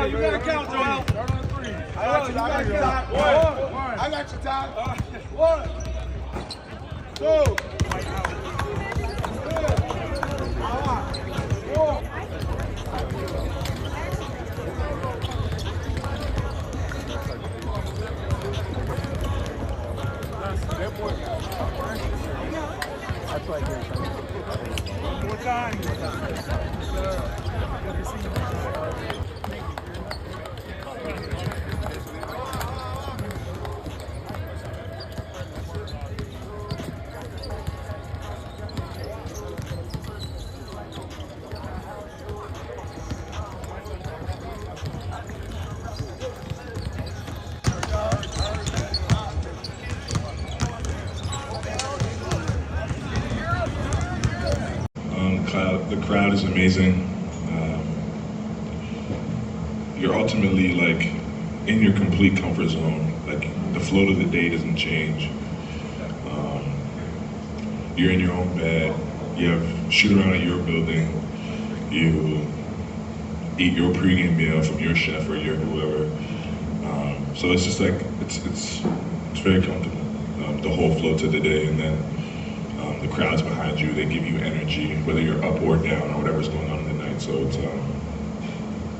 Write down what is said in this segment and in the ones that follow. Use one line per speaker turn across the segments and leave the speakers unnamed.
You gotta count, Joel. I got you, Todd. 1, 2, 1 more time.
The crowd is amazing. You're ultimately like in your complete comfort zone. Like the flow of the day doesn't change. You're in your own bed. You have shoot around at your building. You eat your pregame meal from your chef or your whoever. So it's just like it's very comfortable. The whole flow to the day, and then the crowd's behind you. They give you energy, whether you're up or down or whatever's going on in the night. So it's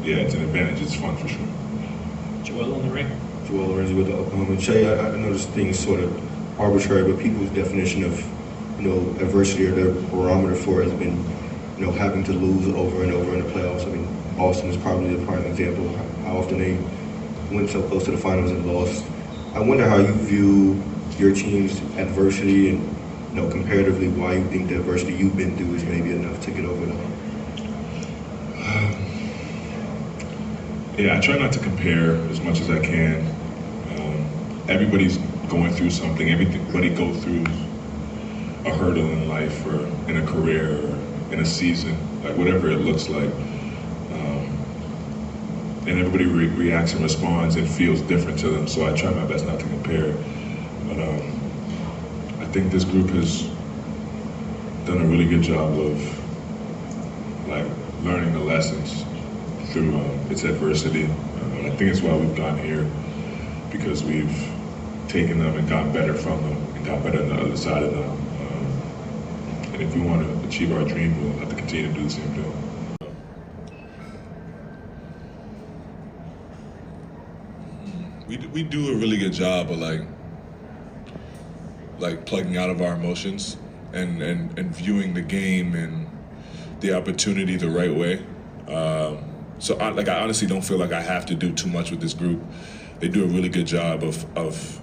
yeah, it's an advantage. It's fun for sure.
Joel on the ring.
Joel Lorenzi with the Oklahoma. Shai, I know this thing is sort of arbitrary, but people's definition of adversity or their barometer for it has been having to lose over and over in the playoffs. I mean, Boston is probably the prime example. How often they went so close to the finals and lost. I wonder how you view your team's adversity and comparatively, why you think the adversity you've been through is maybe enough to get over that?
Yeah, I try not to compare as much as I can. Everybody's going through something. Everybody goes through a hurdle in life or in a career or in a season, like whatever it looks like. And everybody reacts and responds and feels different to them, so I try my best not to compare. But I think this group has done a really good job of learning the lessons through its adversity. I think it's why we've gotten here, because we've taken them and gotten better from them and got better on the other side of them. And if we want to achieve our dream, we'll have to continue to do the same thing. We do a really good job of like plugging out of our emotions and viewing the game and the opportunity the right way. So I honestly don't feel like I have to do too much with this group. They do a really good job of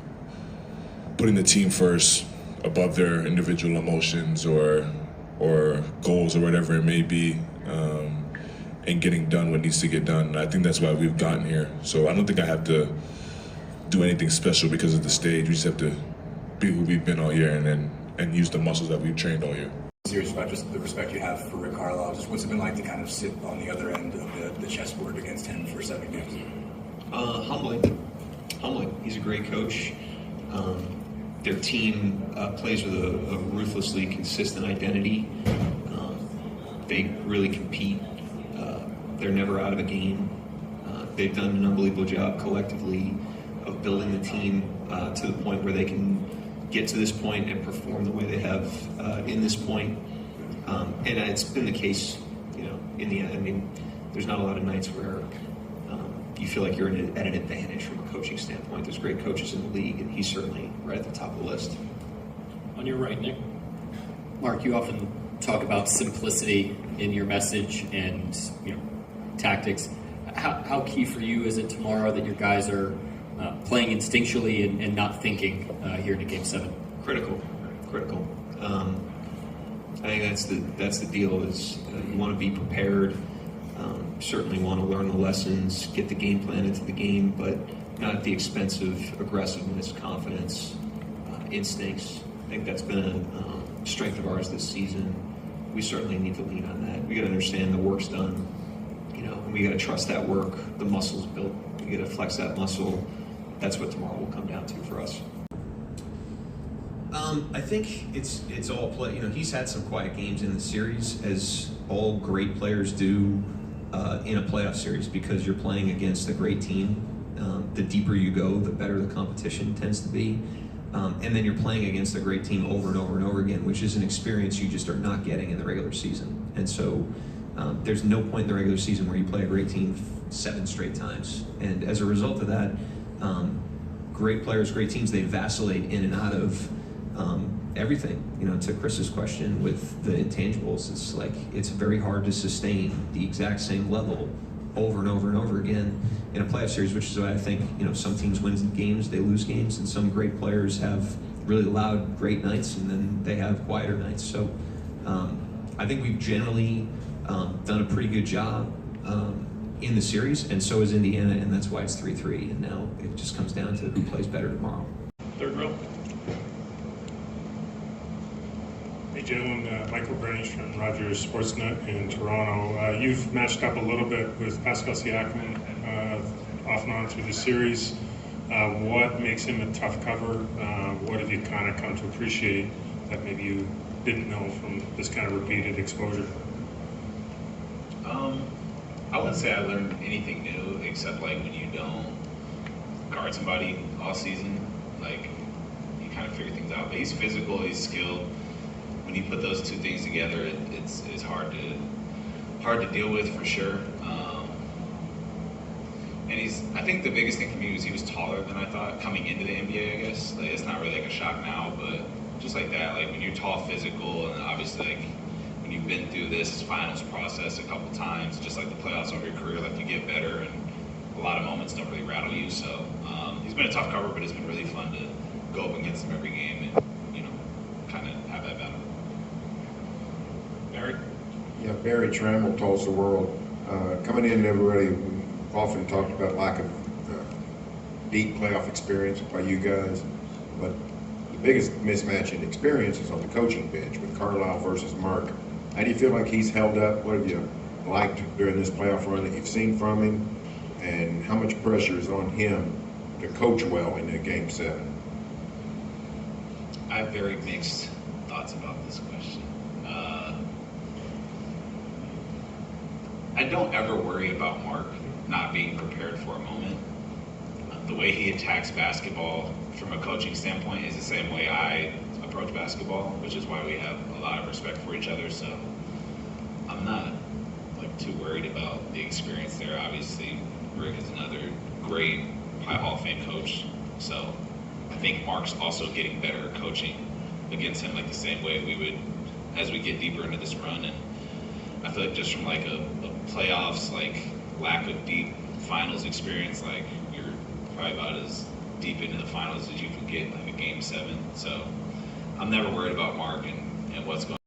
putting the team first above their individual emotions or goals or whatever it may be, and getting done what needs to get done. And I think that's why we've gotten here. So I don't think I have to do anything special because of the stage. We just have to be who we've been all year and use the muscles that we've trained all year.
Serious about just the respect you have for Rick Carlisle. Just what's it been like to kind of sit on the other end of the chessboard against him for 7 games?
Humbling. He's a great coach.
their team plays with a ruthlessly consistent identity. They really compete. They're never out of a game. They've done an unbelievable job collectively of building the team to the point where they can get to this point and perform the way they have in this point. And it's been the case, in the end. I mean, there's not a lot of nights where you feel like you're at an advantage from a coaching standpoint. There's great coaches in the league, and he's certainly right at the top of the list.
On your right, Nick.
Mark, you often talk about simplicity in your message and tactics. How key for you is it tomorrow that your guys are playing instinctually and not thinking here in Game 7?
Critical. I think that's the deal. Is you want to be prepared. Certainly want to learn the lessons, get the game plan into the game, but not at the expense of aggressiveness, confidence, instincts. I think that's been a strength of ours this season. We certainly need to lean on that. We got to understand the work's done, and we got to trust that work. The muscle's built. We got to flex that muscle. That's what tomorrow will come down to for us. I think it's all play. He's had some quiet games in the series, as all great players do in a playoff series, because you're playing against a great team. The deeper you go, the better the competition tends to be. And then you're playing against a great team over and over and over again, which is an experience you just are not getting in the regular season. And so there's no point in the regular season where you play a great team 7 straight times. And as a result of that, great players, great teams, they vacillate in and out of everything. To Chris's question with the intangibles, it's like it's very hard to sustain the exact same level over and over and over again in a playoff series, which is why I think some teams win games, they lose games, and some great players have really loud, great nights, and then they have quieter nights. So I think we've generally done a pretty good job in the series, and so is Indiana, and that's why it's 3-3. And now it just comes down to who plays better tomorrow.
Third row.
Hey gentlemen, Michael Branch from Rogers Sportsnet in Toronto. You've matched up a little bit with Pascal Siakam off and on through the series. What makes him a tough cover? What have you kind of come to appreciate that maybe you didn't know from this kind of repeated exposure?
I wouldn't say I learned anything new, except like when you don't guard somebody all season, like you kind of figure things out. But he's physical, he's skilled. When you put those two things together, it's hard to deal with for sure. And I think the biggest thing for me was he was taller than I thought coming into the NBA. I guess like, it's not really like a shock now, but just like that, like when you're tall, physical, and obviously like when you've been through this finals process a couple times, just like the playoffs over your career, like you get better, and a lot of moments don't really rattle you. So he's been a tough cover, but it's been really fun to go up against him every game and kind of have that battle. Barry?
Yeah, Barry Trammell, Tulsa World. Coming in, everybody often talked about lack of deep playoff experience by you guys, but the biggest mismatch in experience is on the coaching bench with Carlisle versus Mark. How do you feel like he's held up? What have you liked during this playoff run that you've seen from him? And how much pressure is on him to coach well in Game 7?
I have very mixed thoughts about this question. I don't ever worry about Mark not being prepared for a moment. The way he attacks basketball from a coaching standpoint is the same way I approach basketball, which is why we have a lot of respect for each other. So I'm not too worried about the experience there. Obviously, Rick is another great Hall of Fame coach. So I think Mark's also getting better at coaching against him the same way we would as we get deeper into this run. And I feel like just from a playoffs, lack of deep finals experience, you're probably about as deep into the finals as you can get in a Game 7. So I'm never worried about Mark and what's going on.